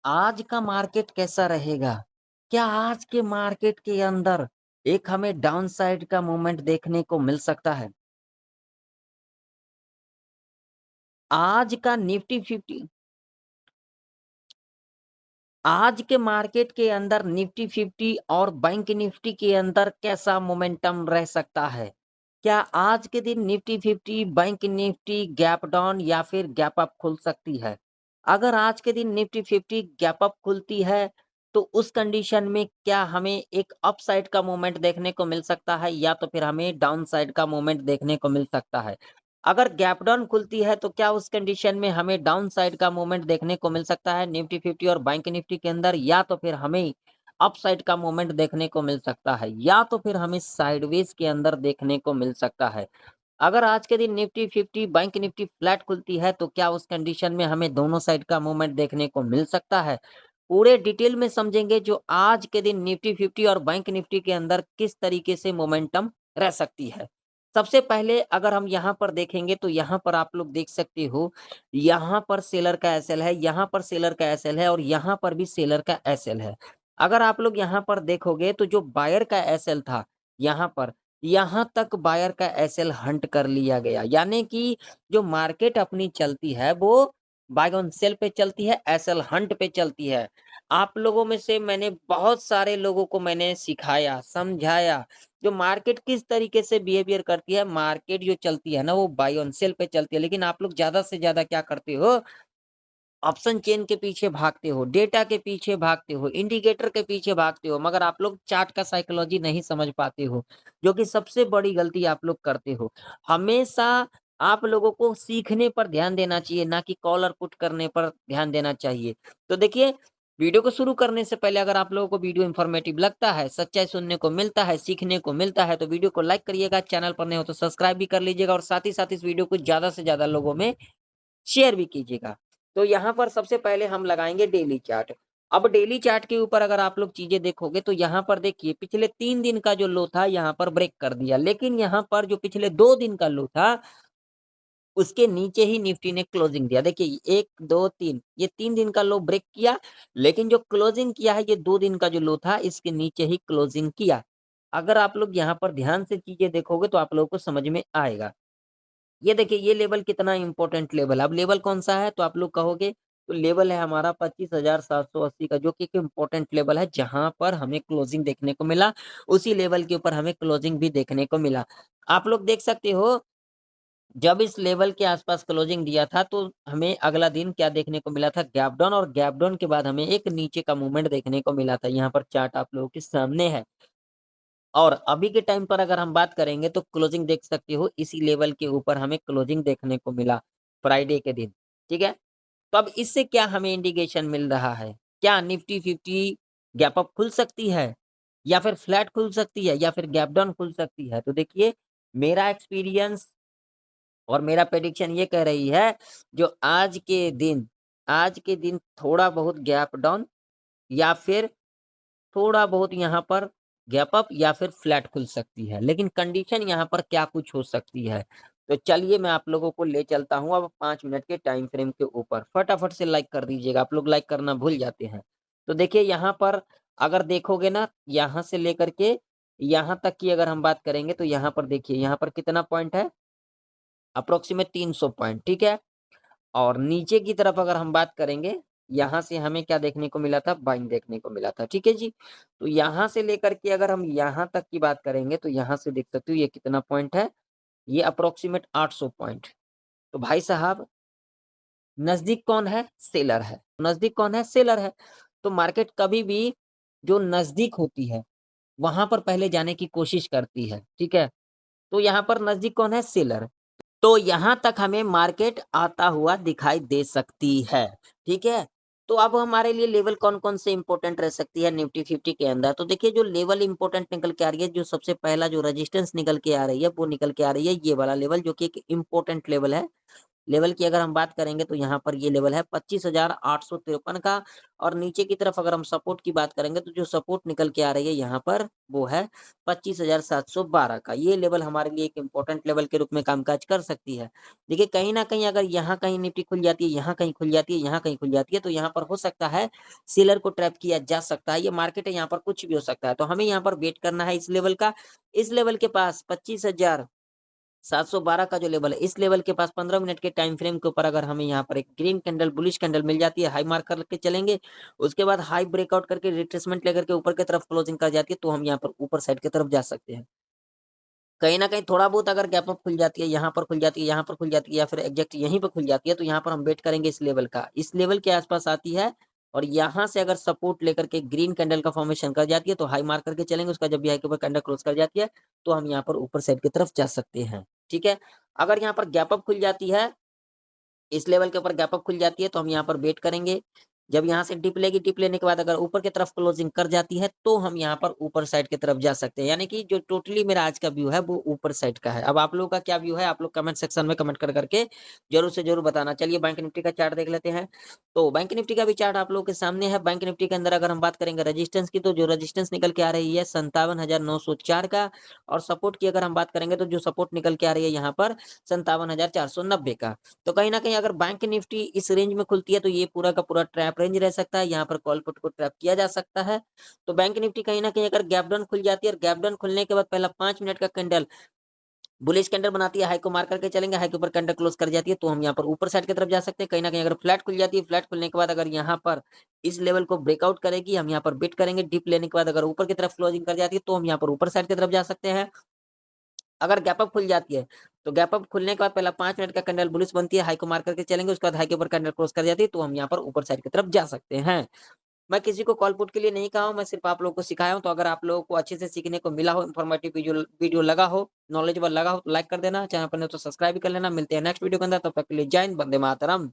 आज का मार्केट कैसा रहेगा? क्या आज के मार्केट के अंदर एक हमें डाउन साइड का मूवमेंट देखने को मिल सकता है? आज का निफ्टी 50 आज के मार्केट के अंदर निफ्टी 50 और बैंक निफ्टी के अंदर कैसा मोमेंटम रह सकता है? क्या आज के दिन Nifty 50, bank Nifty gap down या फिर गैप अप खुल सकती है? अगर आज के दिन निफ्टी 50 गैप अप खुलती है, तो उस कंडीशन में क्या हमें एक अप साइड का मूवमेंट देखने को मिल सकता है या तो फिर हमें डाउन साइड का मूवमेंट देखने को मिल सकता है? अगर गैप डाउन खुलती है तो क्या उस कंडीशन में हमें डाउन साइड का मूवमेंट देखने को मिल सकता है निफ्टी 50 और बैंक निफ्टी के अंदर या तो फिर हमें अप साइड का मूवमेंट देखने को मिल सकता है या तो फिर हमें साइडवेज के अंदर देखने को मिल सकता है। अगर आज के दिन निफ्टी 50 बैंक निफ्टी फ्लैट खुलती है तो क्या उस कंडीशन में हमें दोनों साइड का मूवमेंट देखने को मिल सकता है? पूरे डिटेल में समझेंगे जो आज के दिन निफ्टी 50 और बैंक निफ्टी के अंदर किस तरीके से मोमेंटम रह सकती है। सबसे पहले अगर हम यहाँ पर देखेंगे तो यहाँ पर आप लोग देख सकते हो, यहाँ पर सेलर का एसएल है, यहाँ पर सेलर का एसएल है और यहाँ पर भी सेलर का एसएल है। अगर आप लोग यहाँ पर देखोगे तो जो बायर का एसएल था, यहाँ पर यहाँ तक बायर का एसएल हंट कर लिया गया। यानी कि जो मार्केट अपनी चलती है वो बाय ऑन सेल पे चलती है, एसएल हंट पे चलती है। आप लोगों में से मैंने बहुत सारे लोगों को मैंने सिखाया, समझाया, जो मार्केट किस तरीके से बिहेवियर करती है। मार्केट जो चलती है ना वो बाय ऑन सेल पे चलती है, लेकिन आप लोग ज़्यादा से ज़्यादा क्या करते हो, ऑप्शन चेन के पीछे भागते हो, डेटा के पीछे भागते हो, इंडिकेटर के पीछे भागते हो, मगर आप लोग चार्ट का साइकोलॉजी नहीं समझ पाते हो, जो कि सबसे बड़ी गलती आप लोग करते हो। हमेशा आप लोगों को सीखने पर ध्यान देना चाहिए, ना कि कॉल और पुट करने पर ध्यान देना चाहिए। तो देखिए, वीडियो को शुरू करने से पहले अगर आप लोगों को वीडियो इन्फॉर्मेटिव लगता है, सच्चाई सुनने को मिलता है, सीखने को मिलता है, तो वीडियो को लाइक करिएगा, चैनल पर नए हो तो सब्सक्राइब भी कर लीजिएगा और साथ ही साथ इस वीडियो को ज़्यादा से ज़्यादा लोगों में शेयर भी कीजिएगा। तो यहाँ पर सबसे पहले हम लगाएँगे डेली चार्ट। अब डेली चार्ट के ऊपर अगर आप लोग चीज़ें देखोगे तो यहाँ पर देखिए पिछले 3 दिन का जो लो था यहाँ पर ब्रेक कर दिया। लेकिन यहाँ पर जो पिछले 2 दिन का लो था, उसके नीचे ही निफ्टी ने क्लोजिंग दिया। देखिए 1, 2, 3 ये 3 दिन का लो ब्रेक किया, लेकिन जो क्लोजिंग किया है ये 2 दिन का जो लो था इसके नीचे ही क्लोजिंग किया। अगर आप लोग यहाँ पर ध्यान से चीज़ें देखोगे तो आप लोगों को समझ में आएगा। ये देखिए ये लेवल कितना इम्पोर्टेंट लेवल है। अब लेवल कौन-सा है तो आप लोग कहोगे तो लेवल है हमारा 25,780 का, जो कि एक इम्पोर्टेंट लेवल है जहाँ पर हमें क्लोजिंग देखने को मिला। उसी लेवल के ऊपर हमें क्लोजिंग भी देखने को मिला। आप लोग देख सकते हो, जब इस लेवल के आस-पास क्लोजिंग दिया था तो हमें अगला दिन क्या देखने को मिला था, गैप डाउन, और गैप डाउन के बाद हमें एक नीचे का मूवमेंट देखने को मिला था। यहाँ पर चार्ट आप लोगों के सामने है। और अभी के टाइम पर अगर हम बात करेंगे तो क्लोजिंग देख सकते हो इसी लेवल के ऊपर हमें क्लोजिंग देखने को मिला फ्राइडे के दिन, ठीक है? तो अब इससे क्या हमें इंडिकेशन मिल रहा है? क्या निफ्टी 50 गैप अप खुल सकती है? या फिर फ्लैट खुल सकती है या फिर गैप डाउन खुल सकती है? तो देखिए, मेरा एक्सपीरियंस और मेरा प्रेडिक्शन ये कह रही है, जो आज के दिन थोड़ा बहुत गैप डाउन या फिर थोड़ा बहुत यहाँ पर गैप अप या फिर फ्लैट खुल सकती है, लेकिन कंडीशन यहाँ पर क्या कुछ हो सकती है। तो चलिए मैं आप लोगों को ले चलता हूँ अब 5 मिनट के टाइम फ्रेम के ऊपर। फटाफट से लाइक कर दीजिएगा, आप लोग लाइक करना भूल जाते हैं। तो देखिए यहाँ पर अगर देखोगे ना, यहाँ से लेकर के यहाँ तक की अगर हम बात करेंगे तो यहाँ पर देखिए, यहाँ पर कितना पॉइंट है? अप्रोक्सिमेट 300 पॉइंट, ठीक है? और नीचे की तरफ अगर हम बात करेंगे, यहाँ से हमें क्या देखने को मिला था? बाइंग देखने को मिला था, ठीक है जी? तो यहाँ से लेकर के अगर हम यहाँ तक की बात करेंगे, तो यहाँ से देख सकते हो ये कितना पॉइंट है? ये अप्रोक्सिमेट 800 पॉइंट। तो भाई साहब, नज़दीक कौन है? सेलर है। नज़दीक कौन है? सेलर है। तो मार्केट कभी भी जो नज़दीक होती है, वहाँ पर पहले जाने की कोशिश करती है, ठीक है? तो यहाँ पर नज़दीक कौन है? सेलर। तो यहाँ तक हमें मार्केट आता हुआ दिखाई दे सकती है, ठीक है? तो अब हमारे लिए लेवल कौन-कौन से इम्पोर्टेंट रह सकती है निफ्टी 50 के अंदर? तो देखिए जो लेवल इम्पोर्टेंट निकल के आ रही है, जो सबसे पहला जो रेजिस्टेंस निकल के आ रही है, वो निकल के आ रही है ये वाला लेवल, जो कि एक इम्पोर्टेंट लेवल है। लेवल की अगर हम बात करेंगे तो यहाँ पर ये लेवल है 25,853 का और नीचे की तरफ अगर हम सपोर्ट की बात करेंगे तो जो सपोर्ट निकल के आ रही है यहाँ पर वो है 25,712 का। ये लेवल हमारे लिए एक इम्पोर्टेंट लेवल के रूप में कामकाज कर सकती है। देखिए कहीं न कहीं अगर यहाँ कहीं निफ्टी खुल जाती है, यहाँ कहीं खुल जाती है, यहाँ कहीं खुल जाती है तो यहाँ पर हो सकता है सेलर को ट्रैप किया जा सकता है। ये मार्केट है, यहाँ पर कुछ भी हो सकता है। तो हमें यहाँ पर वेट करना है इस लेवल का। इस लेवल के पास 25,712 का जो लेवल है, इस लेवल के पास 15 मिनट के टाइम फ्रेम के ऊपर अगर हमें यहाँ पर एक ग्रीन कैंडल, बुलिश कैंडल मिल जाती है, हाई मार्क करके चलेंगे। उसके बाद हाई ब्रेकआउट करके रिट्रेसमेंट लेकर के ऊपर की तरफ क्लोजिंग कर जाती है, तो हम यहाँ पर ऊपर साइड की तरफ जा सकते हैं। कहीं न कहीं थोड़ा बहुत अगर गैप अप खुल जाती है, यहाँ पर खुल जाती है, यहाँ पर खुल जाती है या फिर एग्ज़ैक्ट यहीं पे खुल जाती है, तो यहाँ पर हम वेट करेंगे इस लेवल का। इस लेवल के आस-पास आती है और यहाँ से अगर सपोर्ट लेकर के ग्रीन कैंडल का फॉर्मेशन कर जाती है, तो हाई मार्क करके चलेंगे। उसका जब भी हाई के ऊपर कैंडल क्लोज़ कर जाती है, तो हम यहाँ पर ऊपर साइड की तरफ जा सकते हैं। ठीक है? अगर यहाँ पर गैप अप खुल जाती है, इस लेवल के ऊपर गैप अप खुल जाती है, तो हम यहाँ पर वेट करेंगे। जब यहाँ से डिप लेगी, डिप लेने के बाद अगर ऊपर की तरफ क्लोजिंग कर जाती है, तो हम यहाँ पर ऊपर साइड की तरफ जा सकते हैं। यानी कि जो टोटली मेरा आज का व्यू है, वो ऊपर साइड का है। अब आप लोगों का क्या व्यू है, आप लोग कमेंट सेक्शन में कमेंट कर करके ज़रूर से ज़रूर बताना। चलिए बैंक निफ्टी का चार्ट देख लेते हैं। तो बैंक निफ्टी का भी चार्ट आप लोगों के सामने है। बैंक निफ्टी के अंदर अगर हम बात करेंगे रेजिस्टेंस की, तो जो रेजिस्टेंस निकल के आ रही है 57,904 का और सपोर्ट की अगर हम बात करेंगे, तो जो सपोर्ट निकल के आ रही है यहाँ पर 57,490 का। तो कहीं न कहीं अगर बैंक निफ्टी इस रेंज में खुलती है तो ये पूरा का पूरा ट्रैप रेंज रह सकता है, यहाँ पर कॉल पुट को ट्रैप किया जा सकता है। तो बैंक निफ्टी कहीं न कहीं अगर गैप डाउन खुल जाती है और गैप डाउन खुलने के बाद पहला 5 मिनट का कैंडल बुलिश कैंडल बनाती है, हाई को मार करके चलेंगे, हाई के ऊपर कैंडल क्लोज़ कर जाती है, तो हम यहाँ पर ऊपर साइड की तरफ जा सकते हैं। कहीं न कहीं अगर फ्लैट खुल जाती है, फ्लैट खुलने के बाद अगर यहाँ पर इस लेवल को ब्रेकआउट करेगी, हम यहाँ पर बिट करेंगे, डिप लेने के बाद अगर ऊपर की तरफ क्लोजिंग कर जाती है, तो हम यहाँ पर ऊपर साइड की तरफ जा सकते हैं। अगर गैप अप खुल जाती है, तो गैप अप खुलने के बाद पहला 5 मिनट का कैंडल बुलिश बनती है, हाई को मार करके चलेंगे, उसके बाद हाई के ऊपर कैंडल क्लोज़ कर जाती है, तो हम यहाँ पर ऊपर साइड की तरफ जा सकते हैं। मैं किसी को कॉल पुट के लिए नहीं कहा हूँ, मैं सिर्फ़ आप लोगों को सिखाया हूँ, तो अगर आप लोगों को अच्छे से सीखने को मिला हो, इन्फॉर्मेटिव वीडियो वीडियो लगा हो, नॉलेजेबल लगा हो, तो लाइक कर देना, चैनल पर नहीं हो तो सब्सक्राइब भी कर लेना। मिलते हैं नेक्स्ट वीडियो के अंदर, तब तक के लिए जय हिंद, वंदे मातरम।